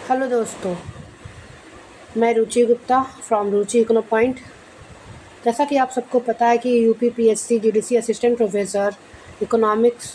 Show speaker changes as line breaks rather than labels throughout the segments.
Hello दोस्तों, मैं रुचि Gupta from Ruchi इकोनो point. जैसा कि आप सबको पता है कि UPPSC GDC assistant professor economics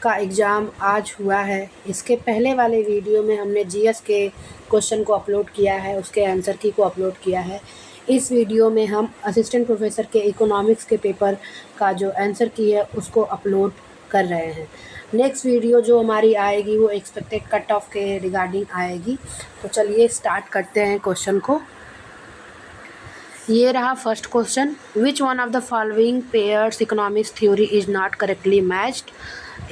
का एग्ज़ाम आज हुआ है। इसके पहले वाले वीडियो में हमने जीएस के क्वेश्चन को अपलोड किया है, उसके आंसर की को अपलोड किया है। इस वीडियो में हम असिस्टेंट प्रोफेसर के इकोनॉमिक्स के पेपर का जो आंसर की है उसको अपलोड कर रहे हैं। नेक्स्ट वीडियो जो हमारी आएगी वो एक्सपेक्टेड कट ऑफ के रिगार्डिंग आएगी। तो चलिए स्टार्ट करते हैं क्वेश्चन को। ये रहा first question, which one of the following pairs economics theory is not correctly matched?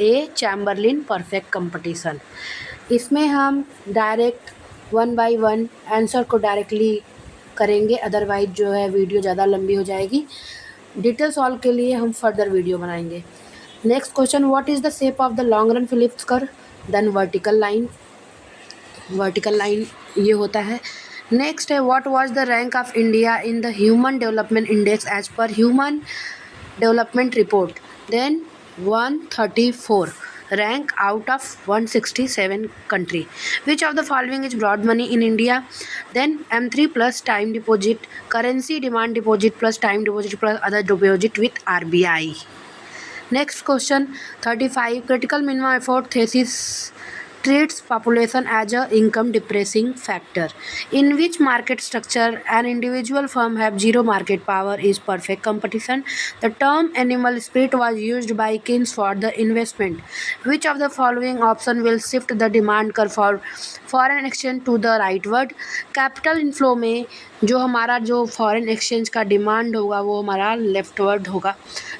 A Chamberlain perfect competition. इसमें हम direct one by one answer को डायरेक्टली करेंगे, अदरवाइज जो है वीडियो ज़्यादा लंबी हो जाएगी। डिटेल सॉल्व के लिए हम फर्दर वीडियो बनाएंगे। Next question, what is the shape of the long run Phillips curve? Then vertical line ये होता है। नेक्स्ट है, what was the rank of India in the human development index as per human development report? Then 134 rank out of 167 country. Which of the following is broad money in India? Then M3 plus time deposit, currency demand deposit plus time deposit plus other deposit with RBI. Next question 35, critical minimum effort thesis treats population as a income depressing factor. In which market structure an individual firm have zero market power is perfect competition? The term animal spirit was used by Keynes for the investment. Which of the following option will shift the demand curve for foreign exchange to the rightward? Capital inflow में जो हमारा जो foreign exchange का demand होगा वो हमारा leftward होगा।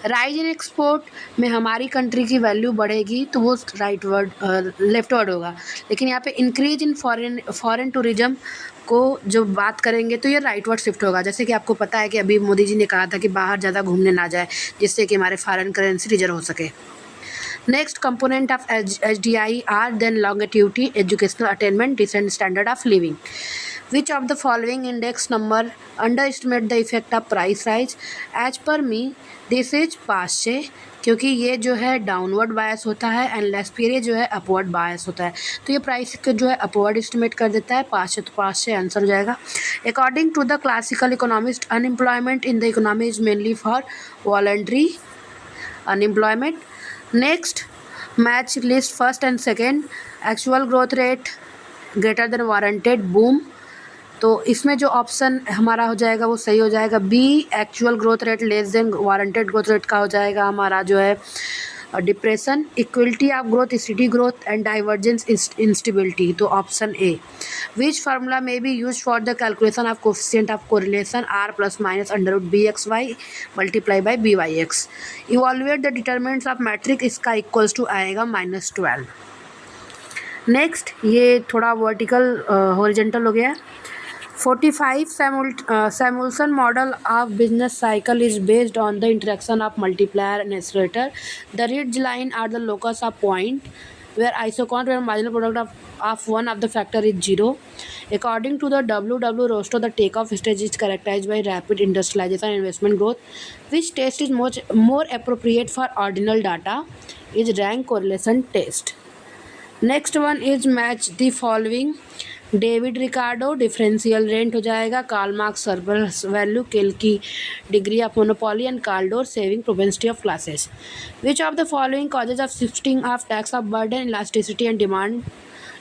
Rise in export में हमारी कंट्री की वैल्यू बढ़ेगी तो वो लेफ्टवर्ड होगा। लेकिन यहाँ पे इंक्रीज इन फॉरेन टूरिज्म को जो बात करेंगे तो ये राइटवर्ड शिफ्ट होगा। जैसे कि आपको पता है कि अभी मोदी जी ने कहा था कि बाहर ज़्यादा घूमने ना जाए, जिससे कि हमारे फॉरेन करेंसी रिजर्व हो सके। Next component of HDI are then longevity, educational attainment, decent standard of living. Which of the following index number underestimate the effect of price rise? As per me, this is पाँच, क्योंकि ये जो है downward बायस होता है and लेस्पेरिया जो है upward बायस होता है। तो ये प्राइस को जो है अपवर्ड एस्टिमेट कर देता है। पाँच तो पाँच आंसर हो जाएगा। According to the classical economist, unemployment in the economy is mainly for voluntary unemployment. Next, match list first and second, actual growth rate greater than warranted boom. तो इसमें जो ऑप्शन हमारा हो जाएगा वो सही हो जाएगा B, actual growth rate less than warranted growth rate का हो जाएगा हमारा जो है depression. Equality of growth, steady growth and divergence instability, तो option A. Which formula may be use for the calculation of coefficient of correlation r plus minus under root BXY multiply by BYX। Evaluate the determinants of matrix, इसका equals to आएगा -12। Next, ये थोड़ा vertical horizontal हो गया। 45 Samuelson model of business cycle is based on the interaction of multiplier and accelerator. The ridge line are the locus of point where isoquant where marginal product of one of the factor is 0. According to the W. Rostow, the takeoff stage is characterized by rapid industrialization and investment growth. Which test is more appropriate for ordinal data? Is rank correlation test. Next one is match the following, David Ricardo differential rent हो जाएगा, Karl Marx surplus value, Kalecki degree of monopoly and Kaldor saving propensity of classes. Which of the following causes of shifting of tax of burden, elasticity and demand,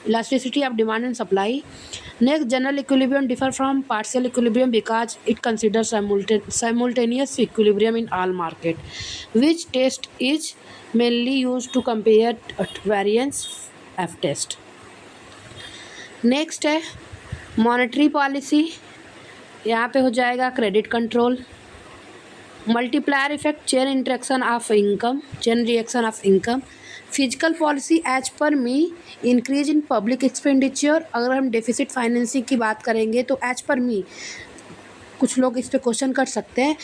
elasticity of demand and supply. Next, general equilibrium differ from partial equilibrium because it considers simultaneous equilibrium in all market. Which test is mainly used to compare variance? F test. Next है monetary policy, यहाँ पे हो जाएगा credit control. Multiplier effect, chain interaction of income, chain reaction of income. Physical policy as per me, increase in public expenditure. अगर हम deficit financing की बात करेंगे तो एज पर मी कुछ लोग इस पर क्वेश्चन कर सकते हैं।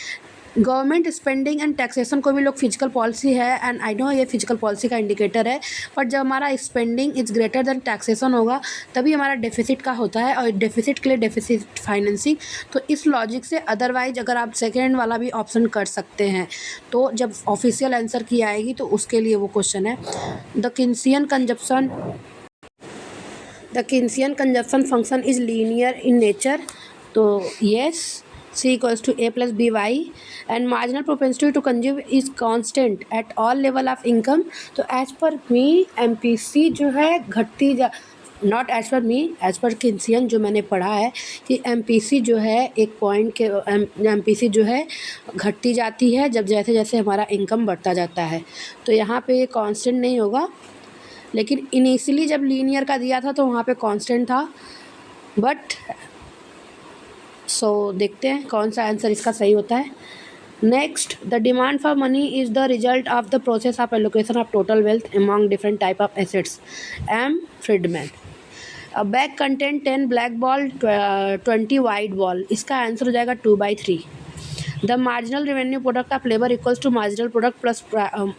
गवर्नमेंट स्पेंडिंग एंड टैक्सेशन को भी लोग फिजिकल पॉलिसी है एंड आई नो ये फिजिकल पॉलिसी का इंडिकेटर है, बट जब हमारा spending is greater than taxation होगा तभी हमारा डेफिसिट का होता है, और डेफिसिट के लिए डेफिसिट फाइनेंसिंग। तो इस लॉजिक से अदरवाइज अगर आप सेकेंड वाला भी ऑप्शन कर सकते हैं तो जब ऑफिशियल आंसर की आएगी तो उसके लिए वो क्वेश्चन है। The Keynesian consumption the Keynesian consumption function is linear in nature. तो yes, C equals to A plus BY and marginal propensity to consume is constant at all level of income. तो as per me MPC जो है घटती जा not as per me, as per Keynesian जो मैंने पढ़ा है कि MPC जो है एक पॉइंट के MPC जो है घटती जाती है जब जैसे जैसे हमारा इनकम बढ़ता जाता है। तो यहाँ पे ये कांस्टेंट नहीं होगा, लेकिन इनिशियली जब लीनियर का दिया था तो वहाँ पे कांस्टेंट था। बट देखते हैं कौन सा आंसर इसका सही होता है। Next, the demand for money is the result of the process of allocation of total wealth among different type of assets. M Friedman. A bag content 10 black ball 20 white ball. इसका answer हो जाएगा 2/3। The marginal revenue product of labour equals to marginal product plus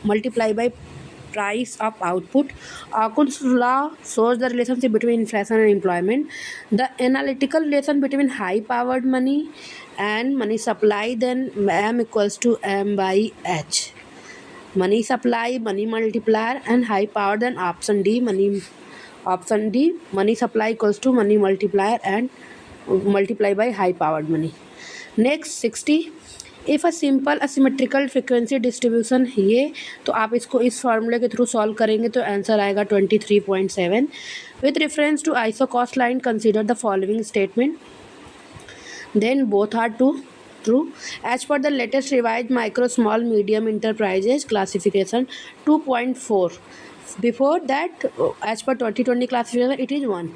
multiply by price of output. Aukun's law shows the relationship between inflation and employment. The analytical relation between high powered money and money supply, then M equals to M by H. Money supply, money multiplier and high power, then option D money supply equals to money multiplier and multiply by high powered money. Next 60, if a simple asymmetrical frequency distribution, ये तो आप इसको इस फार्मूले के through solve करेंगे तो answer आएगा 23.7। With reference to isocost line consider the following statement, then both are true as per the latest revise micro small medium enterprises classification 2.4। Before that, as per 2020 classification, it is 1.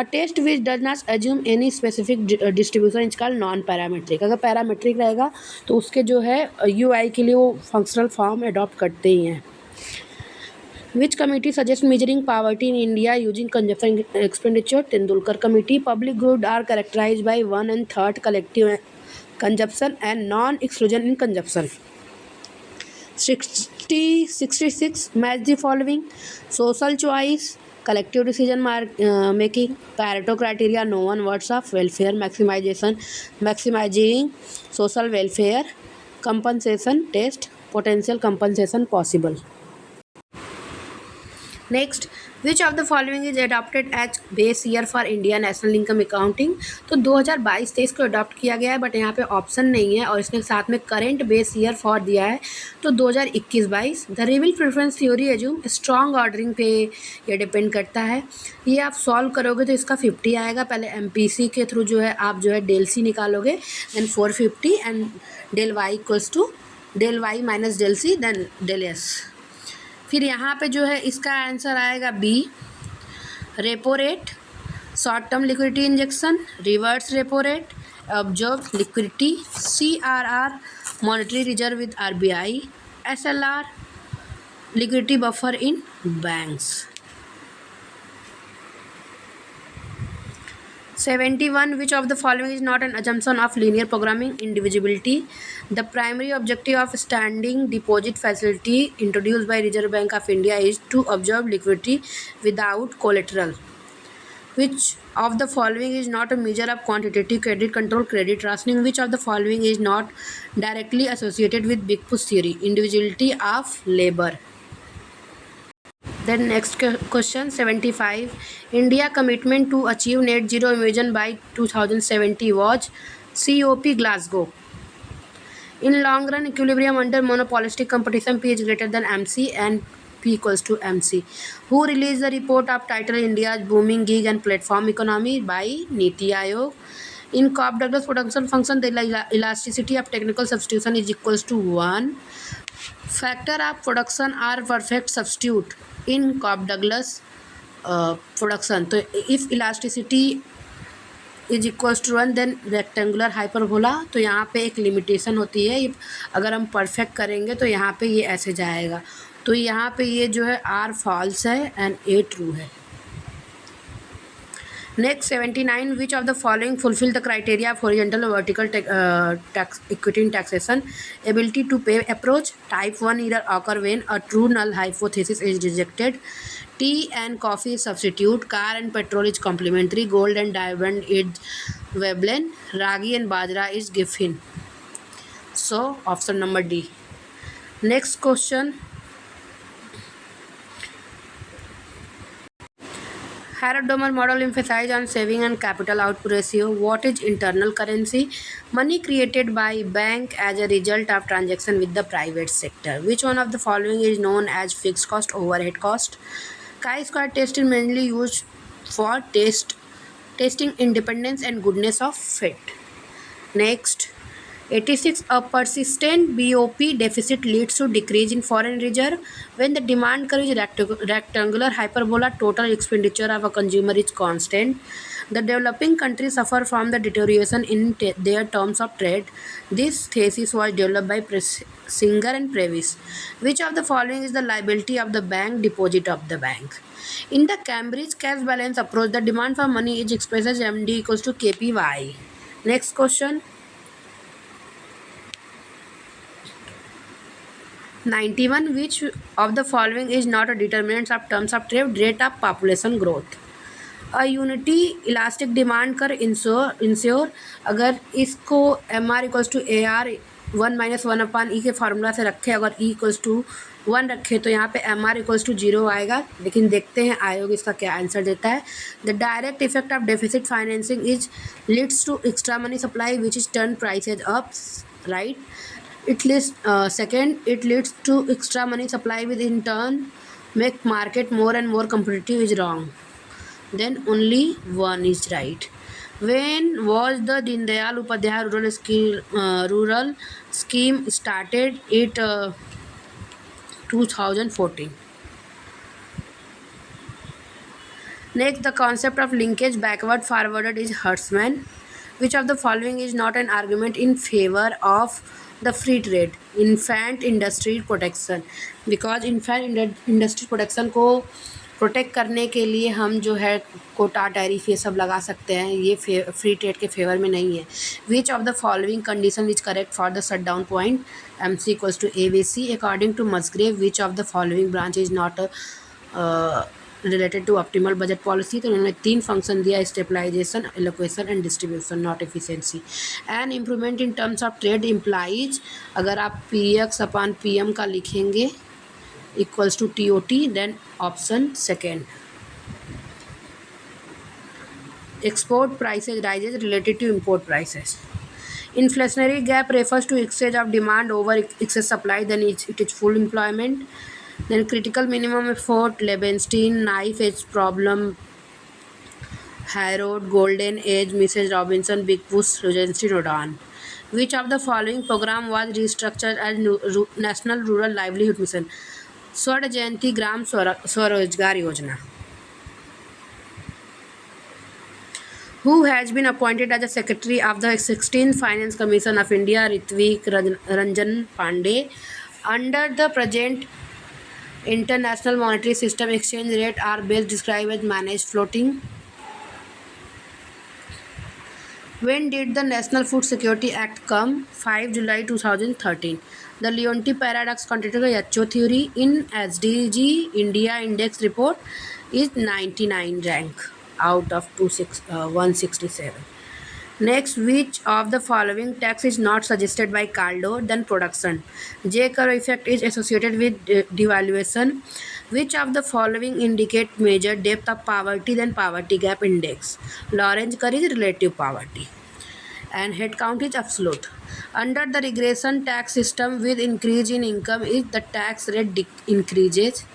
A test which does not assume any specific distribution is called non-parametric. अगर parametric रहेगा तो उसके जो है UI के लिए वो functional form adopt करते ही हैं। Which committee suggests measuring poverty in India using consumption expenditure? Tendulkar committee. Public goods are characterized by 1 and 3rd collective consumption and non-exclusion in consumption. 66, match the following: social choice, collective decision making, Pareto criteria, no one words of welfare maximizing social welfare, compensation test, potential compensation possible. Next, which of the following is adopted as base year for India national income accounting? तो 2022-23 को adopt किया गया है, but यहाँ पे option नहीं है और इसने साथ में करेंट बेस ईयर फॉर दिया है तो 2021-22। The रिविल preference theory assume strong ordering पे ये डिपेंड करता है। ये आप सॉल्व करोगे तो इसका 50 आएगा। पहले MPC के थ्रू जो है आप जो है डेल C निकालोगे, then 450 and del Y equals to del Y minus del C then del S। फिर यहाँ पे जो है इसका आंसर आएगा B, repo rate, short term liquidity injection, reverse repo rate, observe liquidity, CRR, monetary reserve with RBI, SLR, liquidity buffer in banks. 71, which of the following is not an assumption of linear programming? Indivisibility. The primary objective of standing deposit facility introduced by Reserve Bank of India is to observe liquidity without collateral. Which of the following is not a measure of quantitative credit control? Credit rationing. Which of the following is not directly associated with Big Push theory? Indivisibility of labor. Then next question 75, India commitment to achieve net zero emission by 2070 was COP Glasgow. In long run equilibrium under monopolistic competition, P is greater than MC and P equals to MC. Who released the report of title India's booming gig and platform economy? By Niti Aayog. In Cobb-Douglas production function, the elasticity of technical substitution is equals to 1. Factor of production are perfect substitute in Cobb-Douglas production. तो if elasticity is equals to 1 then rectangular hyperbola, तो यहाँ पे एक limitation होती है, अगर हम perfect करेंगे तो यहाँ पे ये ऐसे जाएगा। तो यहाँ पे ये जो है R फॉल्स है एंड A ट्रू है। Next 79, which of the following fulfill the criteria of horizontal or vertical tax equity in taxation? Ability to pay approach. Type 1 error occur when a true null hypothesis is rejected. Tea and coffee is substitute. Car and petrol is complementary. Gold and diamond is Veblen. Ragi and bajra is Giffin. So option number D. Next question. Harrod-Domar model emphasizes on saving and capital output ratio. What is internal currency? Money created by bank as a result of transaction with the private sector. Which one of the following is known as fixed cost overhead cost? Chi-square test is mainly used for testing independence and goodness of fit. Next, 86. A persistent BOP deficit leads to decrease in foreign reserve. When the demand curve is rectangular hyperbola, total expenditure of a consumer is constant. The developing countries suffer from the deterioration in their terms of trade. This thesis was developed by Singer and Previs. Which of the following is the liability of the bank, deposit of the bank? In the Cambridge cash balance approach, the demand for money is expressed as MD equals to KPY. Next question. 91. Which of the following is not a determinant of terms of trade? Rate of population growth. A unity elastic demand कर ensure अगर इसको M R equals to A R 1-1 E के formula से रखे, अगर E equals to 1 रखे तो यहाँ पे एम आर इक्वल्स टू 0 आएगा. लेकिन देखते हैं आयोग इसका क्या आंसर देता है. The direct effect of deficit financing is leads to extra money supply which is turn prices up, right. It leads second, it leads to extra money supply with in turn make market more and more competitive is wrong. Then only one is right. When was the Deen Dayal Upadhyaya rural scheme started? It 2014. Next, the concept of linkage backward forwarded is Hertzman. Which of the following is not an argument in favor of the free trade? Infant industry protection. Because infant industry protection को protect करने के लिए हम जो है Kota tariff ये सब लगा सकते हैं, ये फ्री ट्रेड के फेवर में नहीं है. Which of the following condition is correct for the shut down point? M C equals to A B C. According to Musgrave, which of the following branch is not related to optimal budget policy? तो उन्होंने 3 function दिया: stabilisation, allocation and distribution, not efficiency. And improvement in terms of trade implies, अगर आप P X upon P M का लिखेंगे equals to T O T, then option second. Export prices rises related to import prices. Inflationary gap refers to excess of demand over excess supply, then it is full employment. Then critical minimum effort, Lebenstein, knife edge problem, Harrod, golden age, Mrs. Robinson, big push, Regency Rodan. Which of the following program was restructured as National Rural Livelihood Mission? स्वर्ण जयंती ग्राम स्वरोजगार योजना. Who has been appointed as the Secretary of the 16th Finance Commission of India? Ritvik Ranjan Pandey. Under the present International Monetary System, exchange rate are best described as managed floating. When did the National Food Security Act come? 5 July 2013. The Leonti paradox contradicts the Yacho theory. In SDG India Index report is 99 rank out of 167. Next, which of the following tax is not suggested by Caldo? Then production. J curve effect is associated with devaluation. Which of the following indicate major depth of poverty? Then poverty gap index. Lawrence curve is relative poverty. And head count is absolute. Under the regression tax system, with increase in income is the tax rate increases.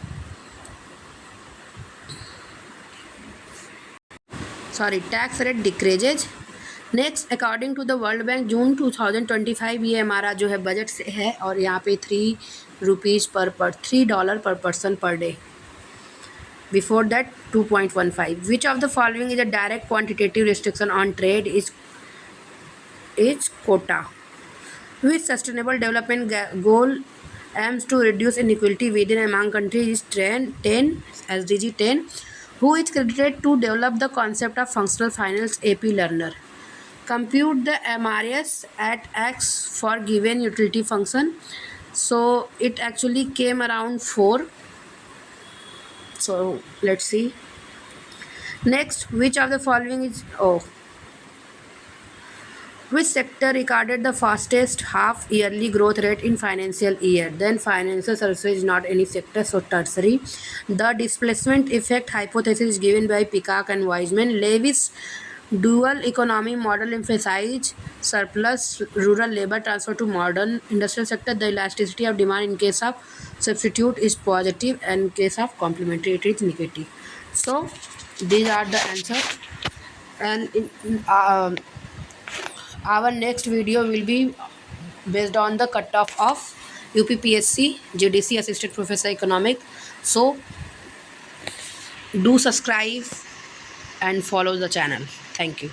Tax rate decreases. Next, according to the World Bank June 2025, ये हमारा जो है budget से है और यहाँ पे $3 per person per day. Before that 2.15. Which of the following is a direct quantitative restriction on trade? Is quota. Which sustainable development goal aims to reduce inequality within among countries? Is 10 SDG 10. Who is credited to develop the concept of functional finance? AP Lerner. Compute the MRS at X for given utility function. So it actually came around 4. So let's see. Next, which of the following is Which sector recorded the fastest half-yearly growth rate in financial year? Then financial services is not any sector, so tertiary. The displacement effect hypothesis given by Peacock and Wiseman. Levis dual economy model emphasizes surplus rural labor transfer to modern industrial sector. The elasticity of demand in case of substitute is positive and in case of complementary it is negative. So these are the answers, and our next video will be based on the cutoff of UPPSC GDC Assistant Professor Economic. So do subscribe and follow the channel. Thank you.